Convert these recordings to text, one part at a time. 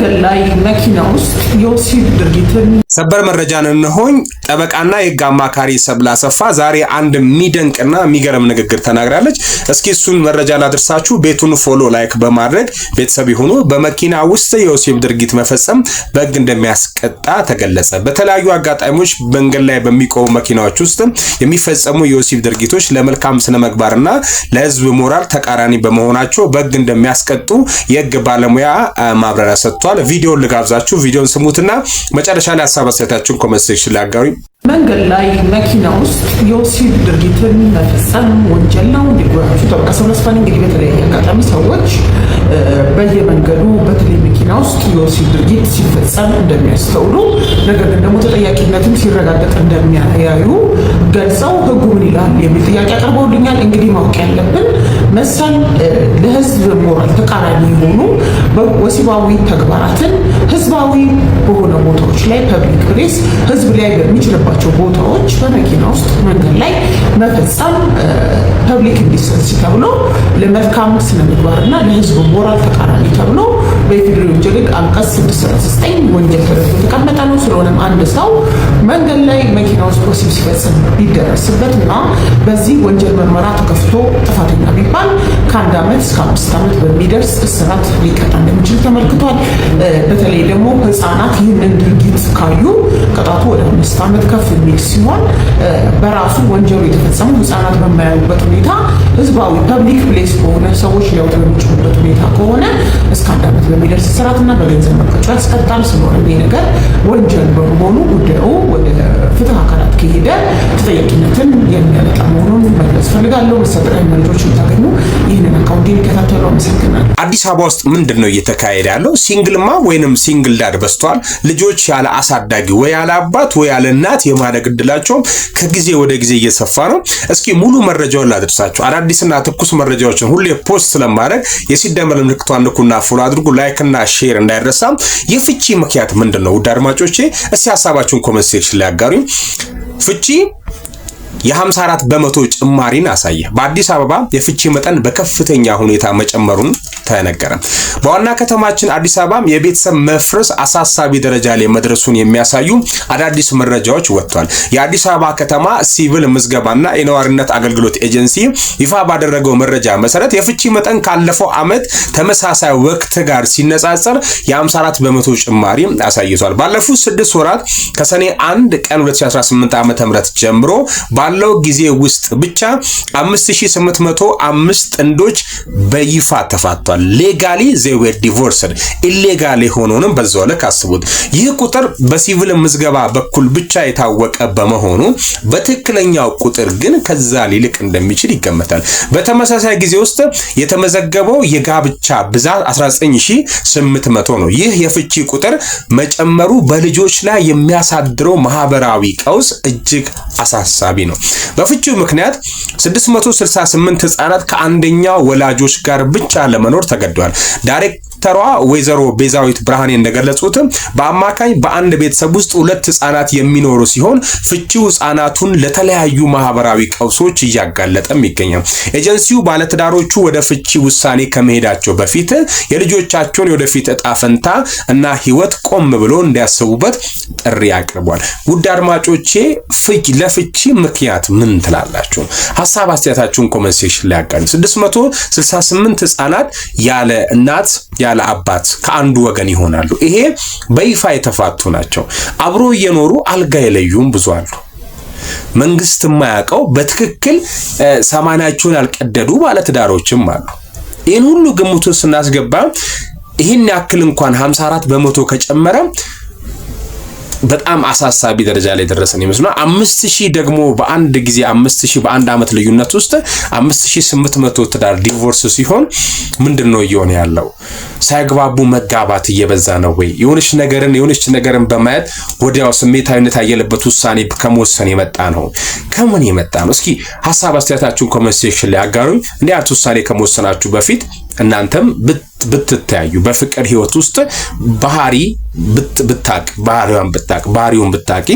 መንገድ ላይ መኪና ውስጥ የወሲብ ድርጊትን ሰበር መረጃን እንሆኝ። ጠበቃና የህግ አማካሪ ሰብለ አሰፋ ዛሬ አንድ የሚደንቅና የሚገርም ንግግር ተናግራለች። እስኪ እሱን መረጃ ላድርሳችሁ። ቤቱን ፎሎ ላይክ በማድረግ ቤተሰብ ይሁኑ። በመኪና ውስጥ የወሲብ ድርጊት መፈጸም በህግ እንደሚያስቀጣ ተገለጸ። በተለያዩ አጋጣሚዎች መንገድ ላይ በሚቆሙ መኪናዎች ውስጥ የሚፈጸሙ የወሲብ ድርጊቶች ለመልካም ስነ ምግባርና ለህዝብ ሞራል ተቃራኒ በመሆናቸው በህግ እንደሚያስቀጡ የህግ ባለሙያ ማብራሪያ ሰጥቷል። ቪዲዮን ልጋብዛችሁ። ቪዲዮን ስሙትና መጨረሻ ላይ ሀሳብ አስተያየታችሁን ኮሜንት ሴክሽን ላይ አጋሩኝ። መንገድ ላይ መኪና ውስጥ የወሲብ ድርጊትን መፈጸም ወንጀል ነው። እንዲጎራችሁ ጠበቃ ሰብለ አሰፋ እንግዲህ በተለያየ አጋጣሚ ሰዎች በየመንገዱ በተለይ መኪና ውስጥ የወሲብ ድርጊት ሲፈጸም እንደሚያስተውሉ ነገር ግን ደግሞ ተጠያቂነትም ሲረጋገጥ እንደሚያዩ ገልጸው ህጉ ምን ይላል የሚል ጥያቄ አቅርበውልኛል። እንግዲህ ማወቅ ያለብን መሰል ለህዝብ ሞራል ተቃራኒ የሆኑ ወሲባዊ ተግባራትን ህዝባዊ በሆነ ቦታዎች ላይ ፐብሊክ ፕሌስ ህዝብ ላይ በሚችልባቸው ቦታዎች በመኪና ውስጥ መንገድ ላይ መፈጸም ፐብሊክ ኢንዲሰንሲ ተብሎ ለመልካም ስነ ምግባርና ለህዝብ ሞራል ተቃራኒ ተብሎ በኢፌዴሪ ወንጀል ህግ አንቀጽ 639 ወንጀል ተደርጎ የተቀመጠ ነው። ስለሆነም አንድ ሰው መንገድ ላይ መኪና ውስጥ ወሲብ ሲፈጽም ቢደረስበትና በዚህ ወንጀል ምርመራ ተከፍቶ ጥፋተኛ ቢባል ከ1 ዓመት እስከ 5 ዓመት በሚደርስ እስራት ሊቀጣ እንደሚችል ተመልክቷል። በተለይ ደግሞ ህፃናት ይህንን ድርጊት ካዩ ቅጣቱ ወደ 5 ዓመት ከፍ የሚል ሲሆን በራሱ ወንጀሉ የተፈጸመው ህፃናት በማያዩበት ሁኔታ ህዝባዊ ፐብሊክ ፕሌስ በሆነ ሰዎች ሊያዩት በሚችሉበት ሁኔታ ከሆነ እስከ 1 ዓመት በሚደርስ እስራትና በገንዘብ መቀጮ ያስቀጣል። ስለሆነ ይህ ነገር ወንጀል በመሆኑ ጉዳዩ ወደ ፍትህ አካላት ከሄደ ተጠያቂነትን የሚያመጣ መሆኑን መግለጽ ፈልጋለሁ። መሰረታዊ መረጃዎች እንታገኙ ይህንን አካውንት ይከታተሉ። አመሰግናለሁ። አዲስ አበባ ውስጥ ምንድነው እየተካሄደ ያለው? ሲንግልማ ወይንም ሲንግል ዳድ በዝቷል። ልጆች ያለ አሳዳጊ ወይ ያለ አባት ወይ ያለ እናት የማደግ እድላቸው ከጊዜ ወደ ጊዜ እየሰፋ ነው። እስኪ ሙሉ መረጃውን ላድርሳችሁ። አዳዲስና ትኩስ መረጃዎችን ሁሌ ፖስት ስለማድረግ የሲደመር ምልክቷን ንኩና ፎሎ አድርጉ። ላይክ እና ሼር እንዳይረሳ። የፍቺ ምክንያት ምንድነው? ውድ አድማጮቼ እስቲ ሐሳባችሁን ኮሜንት ሴክሽን ላይ አጋሩኝ። ፍቺ የ54 በመቶ ጭማሪን አሳየ። በአዲስ አበባ የፍቺ መጠን በከፍተኛ ሁኔታ መጨመሩን ተነገረ። በዋና ከተማችን አዲስ አበባ የቤተሰብ መፍረስ አሳሳቢ ደረጃ ላይ መድረሱን የሚያሳዩ አዳዲስ መረጃዎች ወጥቷል። የአዲስ አበባ ከተማ ሲቪል ምዝገባና የነዋሪነት አገልግሎት ኤጀንሲ ይፋ ባደረገው መረጃ መሰረት የፍቺ መጠን ካለፈው ዓመት ተመሳሳይ ወቅት ጋር ሲነጻጸር የ54 በመቶ ጭማሪ አሳይቷል። ባለፉት 6 ወራት ከሰኔ 1 ቀን 2018 ዓ.ም ጀምሮ ባለው ጊዜ ውስጥ ብቻ 5805 ጥንዶች በይፋ ተፋቷል። ሌጋሊ they were divorced ኢሌጋሊ ሆኖንም በዛው ልክ አስቡት። ይህ ቁጥር በሲቪል ምዝገባ በኩል ብቻ የታወቀ በመሆኑ በትክክለኛው ቁጥር ግን ከዛ ሊልቅ እንደሚችል ይገመታል። በተመሳሳይ ጊዜ ውስጥ የተመዘገበው የጋብቻ ብዛት 19800 ነው። ይህ የፍቺ ቁጥር መጨመሩ በልጆች ላይ የሚያሳድረው ማህበራዊ ቀውስ እጅግ አሳሳቢ ነው። በፍቺው ምክንያት 668 ህፃናት ከአንደኛው ወላጆች ጋር ብቻ ለመኖር ተገደዋል። ዳይሬክተሯ ወይዘሮ ቤዛዊት ብርሃኔ እንደገለጹት በአማካኝ በአንድ ቤተሰብ ውስጥ 2 ህፃናት የሚኖሩ ሲሆን ፍቺው ህፃናቱን ለተለያዩ ማህበራዊ ቀውሶች እያጋለጠም ይገኛል። ኤጀንሲው ባለትዳሮቹ ወደ ፍቺ ውሳኔ ከመሄዳቸው በፊት የልጆቻቸውን የወደፊት እጣ ፈንታ እና ህይወት ቆም ብሎ እንዲያስቡበት ጥሪ አቅርቧል። ውድ አድማጮቼ ለፍቺ ምክንያት ምን ትላላችሁ? ሐሳብ አስተያየታችሁን ኮሜንት ሴክሽን ላይ አጋሩ። 668 ህፃናት ያለ እናት ያለ አባት ከአንዱ ወገን ይሆናሉ። ይሄ በይፋ የተፋቱ ናቸው። አብሮ እየኖሩ አልጋ የለዩም ብዙ አሉ። መንግስት የማያውቀው በትክክል ሰማናቸውን ያልቀደዱ ባለትዳሮችም አሉ። ይህን ሁሉ ግምት ውስጥ ስናስገባ ይህን ያክል እንኳን 54 በመቶ ከጨመረ በጣም አሳሳቢ ደረጃ ላይ ደረሰን ይመስላል። 5000 ደግሞ በአንድ ጊዜ 5000 በአንድ አመት ልዩነት ውስጥ 5800 ትዳር ዲቮርስ ሲሆን ምንድነው እየሆነ ያለው? ሳይግባቡ መጋባት እየበዛ ነው ወይ? የሆነች ነገርን በማየት ወዲያው ስሜታዊነት ያየለበት ውሳኔ ከመወሰን የመጣ ነው? ከምን የመጣ ነው? እስኪ ሐሳብ አስተያየታችሁን ኮሜንት ሴክሽን ላይ አጋሩኝ። እንዴ አት ውሳኔ ከመወሰናችሁ በፊት እናንተም ብትተያዩ በፍቅር ህይወት ውስጥ ባህሪውን ብታቂ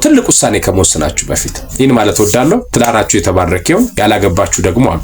ትልቅ ውሳኔ ከመወሰናችሁ በፊት ይህን ማለት ወዳለሁ። ትዳራችሁ የተባረከ ይሁን። ያላገባችሁ ደግሞ አሉ